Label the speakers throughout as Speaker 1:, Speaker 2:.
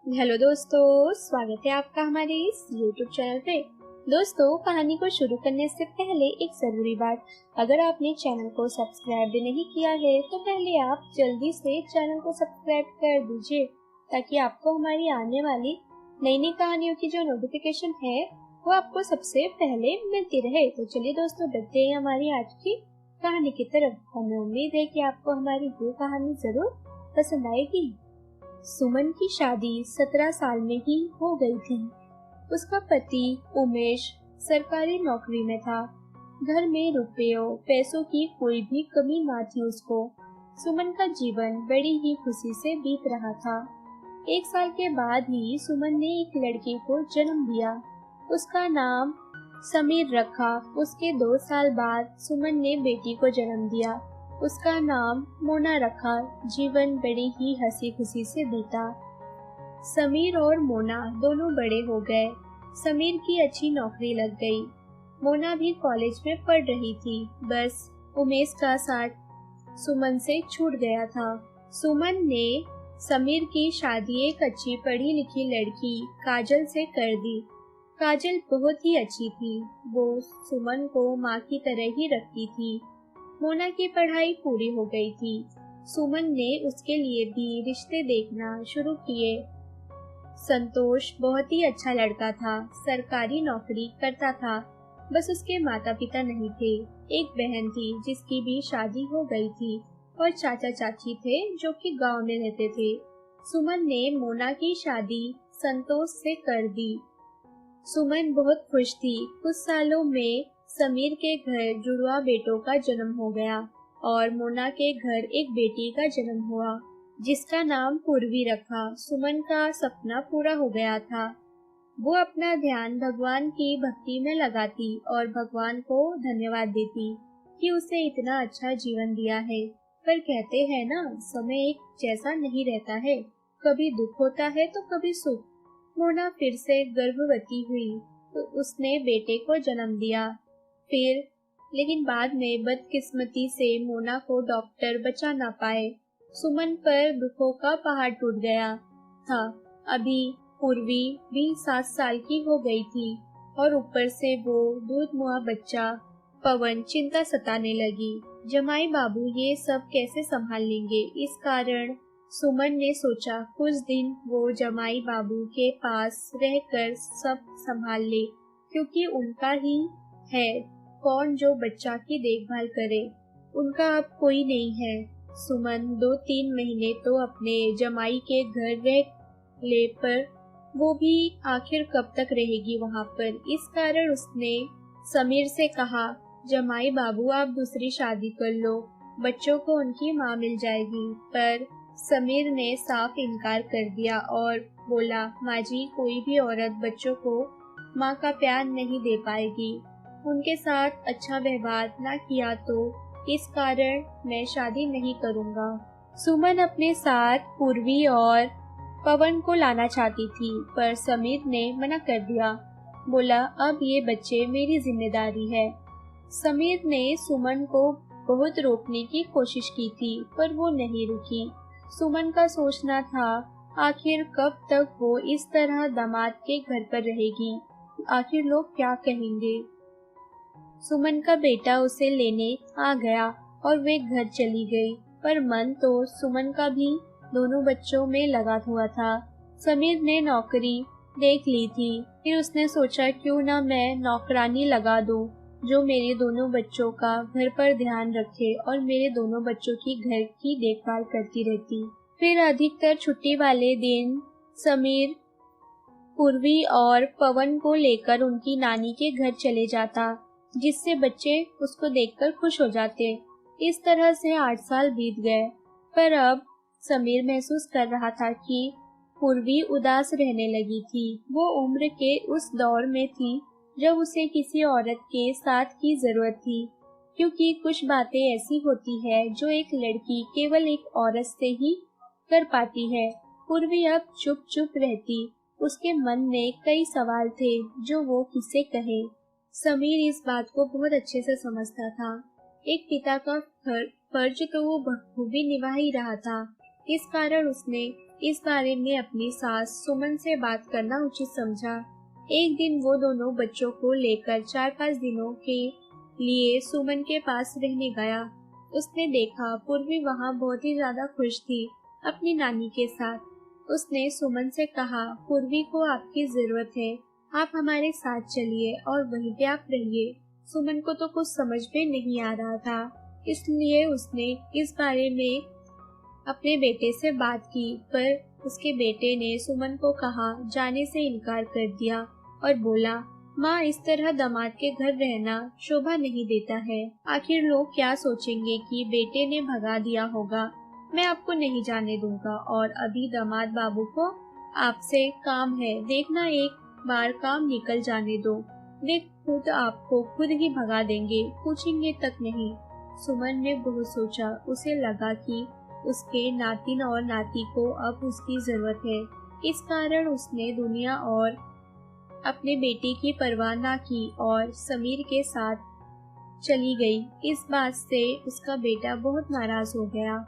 Speaker 1: Hello दोस्तों, स्वागत है आपका हमारे इस YouTube चैनल पे। दोस्तों, कहानी को शुरू करने से पहले एक जरूरी बात, अगर आपने चैनल को सब्सक्राइब भी नहीं किया है तो पहले आप जल्दी से चैनल को सब्सक्राइब कर दीजिए ताकि आपको हमारी आने वाली नई नई कहानियों की जो नोटिफिकेशन है वो आपको सबसे पहले मिलती रहे। तो चलिए दोस्तों, बढ़ते हैं हमारी आज की कहानी की तरफ। हमें उम्मीद है कि आपको हमारी ये कहानी जरूर पसंद आएगी। सुमन की शादी 17 साल में ही हो गई थी। उसका पति उमेश सरकारी नौकरी में था। घर में रुपयों पैसों की कोई भी कमी ना थी उसको। सुमन का जीवन बड़ी ही खुशी से बीत रहा था। 1 साल के बाद ही सुमन ने एक लड़के को जन्म दिया। उसका नाम समीर रखा। उसके 2 साल बाद सुमन ने बेटी को जन्म दिया। उसका नाम मोना रखा। जीवन बड़ी ही हंसी खुशी से बीता। समीर और मोना दोनों बड़े हो गए। समीर की अच्छी नौकरी लग गई। मोना भी कॉलेज में पढ़ रही थी। बस उमेश का साथ सुमन से छूट गया था। सुमन ने समीर की शादी एक अच्छी पढ़ी लिखी लड़की काजल से कर दी। काजल बहुत ही अच्छी थी। वो सुमन को माँ की तरह ही रखती थी। मोना की पढ़ाई पूरी हो गई थी। सुमन ने उसके लिए भी रिश्ते देखना शुरू किए। संतोष बहुत ही अच्छा लड़का था। सरकारी नौकरी करता था। बस उसके माता पिता नहीं थे। एक बहन थी जिसकी भी शादी हो गई थी और चाचा चाची थे जो कि गांव में रहते थे। सुमन ने मोना की शादी संतोष से कर दी। सुमन बहुत खुश थी। कुछ सालों में समीर के घर जुड़वा बेटों का जन्म हो गया और मोना के घर एक बेटी का जन्म हुआ जिसका नाम पूर्वी रखा। सुमन का सपना पूरा हो गया था। वो अपना ध्यान भगवान की भक्ति में लगाती और भगवान को धन्यवाद देती कि उसे इतना अच्छा जीवन दिया है। पर कहते हैं ना, समय एक जैसा नहीं रहता है, कभी दुख होता है तो कभी सुख। मोना फिर से गर्भवती हुई तो उसने बेटे को जन्म दिया। लेकिन बाद में बदकिस्मती से मोना को डॉक्टर बचा ना पाए। सुमन पर दुखों का पहाड़ टूट गया था। अभी पूर्वी भी 7 साल की हो गई थी और ऊपर से वो दूध मुआ बच्चा पवन चिंता सताने लगी। जमाई बाबू ये सब कैसे संभाल लेंगे। इस कारण सुमन ने सोचा कुछ दिन वो जमाई बाबू के पास रहकर सब संभाल ले, क्योंकि उनका ही है कौन जो बच्चा की देखभाल करे। उनका अब कोई नहीं है। सुमन 2-3 महीने तो अपने जमाई के घर रह ले, पर वो भी आखिर कब तक रहेगी वहाँ पर। इस कारण उसने समीर से कहा, जमाई बाबू आप दूसरी शादी कर लो, बच्चों को उनकी माँ मिल जाएगी। पर समीर ने साफ इनकार कर दिया और बोला, माँ जी, कोई भी औरत बच्चों को माँ का प्यार नहीं दे पाएगी। उनके साथ अच्छा व्यवहार ना किया तो इस कारण मैं शादी नहीं करूँगा। सुमन अपने साथ पूर्वी और पवन को लाना चाहती थी, पर समीर ने मना कर दिया। बोला, अब ये बच्चे मेरी जिम्मेदारी है। समीर ने सुमन को बहुत रोकने की कोशिश की थी, पर वो नहीं रुकी। सुमन का सोचना था, आखिर कब तक वो इस तरह दामाद के घर पर रहेगी, आखिर लोग क्या कहेंगे। सुमन का बेटा उसे लेने आ गया और वे घर चली गई, पर मन तो सुमन का भी दोनों बच्चों में लगा हुआ था। समीर ने नौकरी देख ली थी। फिर उसने सोचा, क्यों ना मैं नौकरानी लगा दूं जो मेरे दोनों बच्चों का घर पर ध्यान रखे और मेरे दोनों बच्चों की घर की देखभाल करती रहती। फिर अधिकतर छुट्टी वाले दिन समीर पूर्वी और पवन को लेकर उनकी नानी के घर चले जाता, जिससे बच्चे उसको देखकर खुश हो जाते। इस तरह से 8 साल बीत गए, पर अब समीर महसूस कर रहा था कि पूर्वी उदास रहने लगी थी। वो उम्र के उस दौर में थी जब उसे किसी औरत के साथ की जरूरत थी, क्योंकि कुछ बातें ऐसी होती है जो एक लड़की केवल एक औरत से ही कर पाती है। पूर्वी अब चुप चुप रहती। उसके मन में कई सवाल थे जो वो किसे कहे। समीर इस बात को बहुत अच्छे से समझता था। एक पिता का फर्ज तो वो बखूबी निभा ही रहा था। इस कारण उसने इस बारे में अपनी सास सुमन से बात करना उचित समझा। एक दिन वो दोनों बच्चों को लेकर 4-5 दिनों के लिए सुमन के पास रहने गया। उसने देखा पूर्वी वहाँ बहुत ही ज्यादा खुश थी अपनी नानी के साथ। उसने सुमन से कहा, पूर्वी को आपकी जरूरत है, आप हमारे साथ चलिए और वहीं पे आप रहिए। सुमन को तो कुछ समझ में नहीं आ रहा था, इसलिए उसने इस बारे में अपने बेटे से बात की, पर उसके बेटे ने सुमन को कहा जाने से इनकार कर दिया और बोला, माँ, इस तरह दामाद के घर रहना शोभा नहीं देता है। आखिर लोग क्या सोचेंगे कि बेटे ने भगा दिया होगा। मैं आपको नहीं जाने दूंगा और अभी दामाद बाबू को आपसे काम है, देखना एक बार काम निकल जाने दो, वे खुद आपको खुद ही भगा देंगे, पूछेंगे तक नहीं। सुमन ने बहुत सोचा। उसे लगा कि उसके नातिन और नाती को अब उसकी जरूरत है। इस कारण उसने दुनिया और अपने बेटे की परवाह न की और समीर के साथ चली गई। इस बात से उसका बेटा बहुत नाराज हो गया।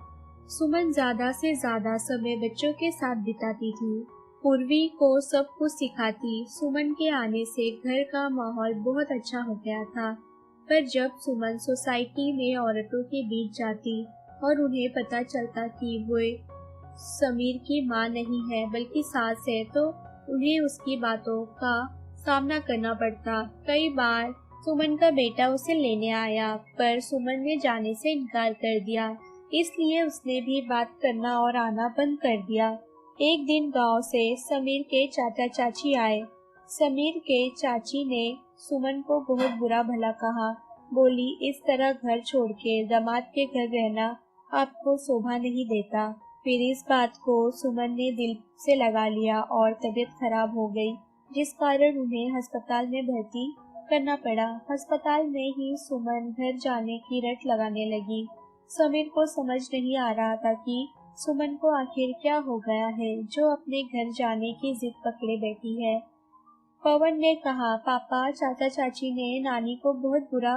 Speaker 1: सुमन ज्यादा से ज्यादा समय बच्चों के साथ बिताती थी, पूर्वी को सब कुछ सिखाती। सुमन के आने से घर का माहौल बहुत अच्छा हो गया था। पर जब सुमन सोसाइटी में औरतों के बीच जाती और उन्हें पता चलता कि वो समीर की माँ नहीं है बल्कि सास है, तो उन्हें उसकी बातों का सामना करना पड़ता। कई बार सुमन का बेटा उसे लेने आया, पर सुमन ने जाने से इनकार कर दिया, इसलिए उसने भी बात करना और आना बंद कर दिया। एक दिन गांव से समीर के चाचा चाची आए। समीर के चाची ने सुमन को बहुत बुरा भला कहा। बोली, इस तरह घर छोड़ के दामाद के घर रहना आपको शोभा नहीं देता। फिर इस बात को सुमन ने दिल से लगा लिया और तबीयत खराब हो गई, जिस कारण उन्हें अस्पताल में भर्ती करना पड़ा। अस्पताल में ही सुमन घर जाने की रट लगाने लगी। समीर को समझ नहीं आ रहा था कि सुमन को आखिर क्या हो गया है जो अपने घर जाने की जिद पकड़े बैठी है। पवन ने कहा, पापा, चाचा चाची ने नानी को बहुत बुरा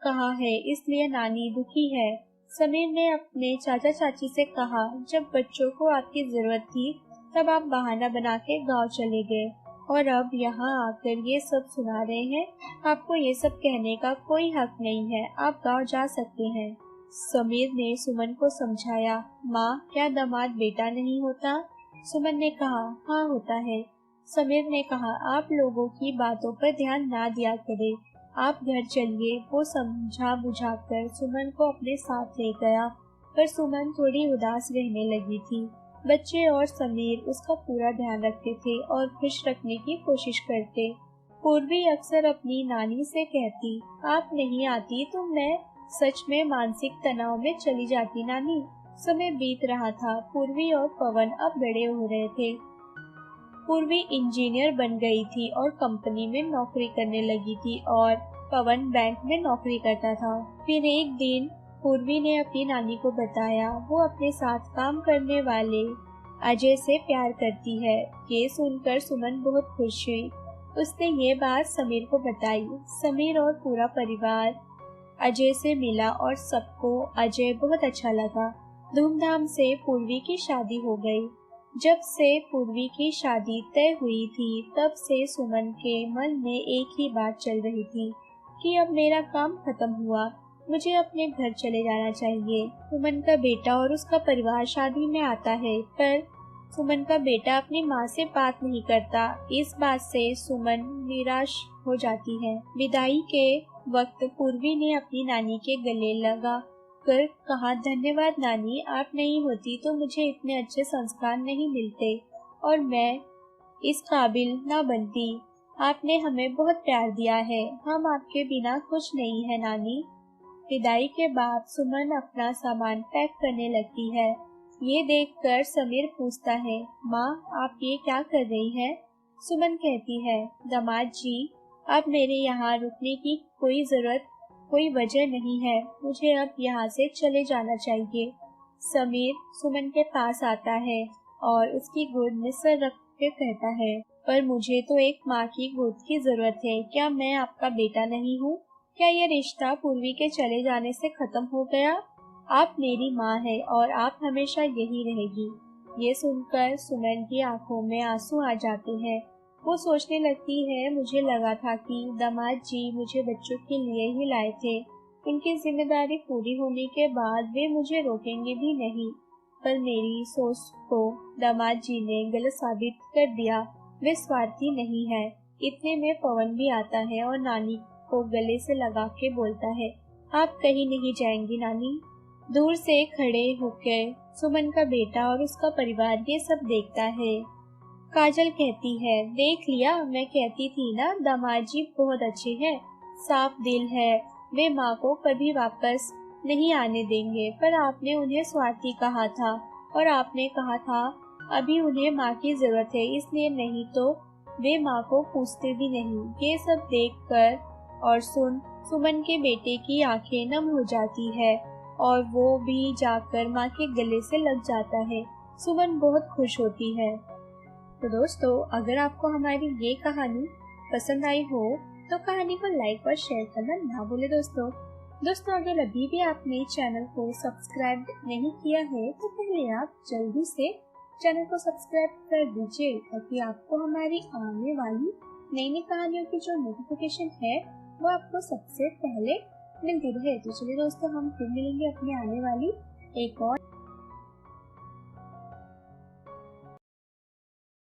Speaker 1: कहा है, इसलिए नानी दुखी है। समीर ने अपने चाचा चाची से कहा, जब बच्चों को आपकी जरूरत थी तब आप बहाना बना के गाँव चले गए और अब यहाँ आकर ये सब सुना रहे हैं। आपको ये सब कहने का कोई हक नहीं है, आप गाँव जा सकते हैं। समीर ने सुमन को समझाया। माँ, क्या दामाद बेटा नहीं होता? सुमन ने कहा, हाँ होता है। समीर ने कहा, आप लोगों की बातों पर ध्यान ना दिया करें, आप घर चलिए। वो समझा बुझाकर सुमन को अपने साथ ले गया, पर सुमन थोड़ी उदास रहने लगी थी। बच्चे और समीर उसका पूरा ध्यान रखते थे और खुश रखने की कोशिश करते। पूर्वी अक्सर अपनी नानी से कहती, आप नहीं आती तो मैं सच में मानसिक तनाव में चली जाती नानी। समय बीत रहा था। पूर्वी और पवन अब बड़े हो रहे थे। पूर्वी इंजीनियर बन गई थी और कंपनी में नौकरी करने लगी थी और पवन बैंक में नौकरी करता था। फिर एक दिन पूर्वी ने अपनी नानी को बताया वो अपने साथ काम करने वाले अजय से प्यार करती है। ये सुनकर सुमन बहुत खुश हुई। उसने ये बात समीर को बताई। समीर और पूरा परिवार अजय से मिला और सबको अजय बहुत अच्छा लगा। धूमधाम से पूर्वी की शादी हो गई। जब से पूर्वी की शादी तय हुई थी, तब से सुमन के मन में एक ही बात चल रही थी कि अब मेरा काम खत्म हुआ, मुझे अपने घर चले जाना चाहिए। सुमन का बेटा और उसका परिवार शादी में आता है, पर सुमन का बेटा अपनी माँ से बात नहीं करता। इस बात से सुमन निराश हो जाती है। विदाई के वक्त पूर्वी ने अपनी नानी के गले लगा कर कहा, धन्यवाद नानी, आप नहीं होती तो मुझे इतने अच्छे संस्कार नहीं मिलते और मैं इस काबिल न बनती। आपने हमें बहुत प्यार दिया है, हम आपके बिना कुछ नहीं है नानी। विदाई के बाद सुमन अपना सामान पैक करने लगती है। ये देखकर समीर पूछता है, माँ, आप ये क्या कर रही हैं? सुमन कहती है, दामाद जी, अब मेरे यहाँ रुकने की कोई वजह नहीं है, मुझे अब यहाँ से चले जाना चाहिए। समीर सुमन के पास आता है और उसकी गोद में सर रख के कहता है, पर मुझे तो एक माँ की गोद की जरूरत है, क्या मैं आपका बेटा नहीं हूँ? क्या ये रिश्ता पूर्वी के चले जाने से खत्म हो गया? आप मेरी माँ है और आप हमेशा यही रहेगी। ये सुनकर सुमन की आंखों में आंसू आ जाते हैं। वो सोचने लगती है, मुझे लगा था कि दामाद जी मुझे बच्चों के लिए ही लाए थे। उनकी जिम्मेदारी पूरी होने के बाद वे मुझे रोकेंगे भी नहीं। पर मेरी सोच को दामाद जी ने गलत साबित कर दिया। वे स्वार्थी नहीं है। इतने में पवन भी आता है और नानी को गले से लगा के बोलता है, आप कहीं नहीं जाएंगी नानी। दूर से खड़े होकर सुमन का बेटा और उसका परिवार ये सब देखता है। काजल कहती है, देख लिया, मैं कहती थी ना, दामाद जी बहुत अच्छे हैं, साफ दिल है। वे माँ को कभी वापस नहीं आने देंगे। पर आपने उन्हें स्वार्थी कहा था और आपने कहा था अभी उन्हें माँ की जरूरत है, इसलिए, नहीं तो वे माँ को पूछते भी नहीं। ये सब देखकर और सुन सुमन के बेटे की आंखें नम हो जाती है और वो भी जाकर माँ के गले से लग जाता है। सुमन बहुत खुश होती है। तो दोस्तों, अगर आपको हमारी ये कहानी पसंद आई हो तो कहानी को लाइक और शेयर करना ना भूले दोस्तों, अगर अभी भी आपने चैनल को सब्सक्राइब नहीं किया है तो पहले आप जल्दी से चैनल को सब्सक्राइब कर दीजिए, ताकि आपको हमारी आने वाली नई नई कहानियों की जो नोटिफिकेशन है वो आपको सबसे पहले मिलती रहे। तो चलिए दोस्तों, हम फिर मिलेंगे अपनी आने वाली एक और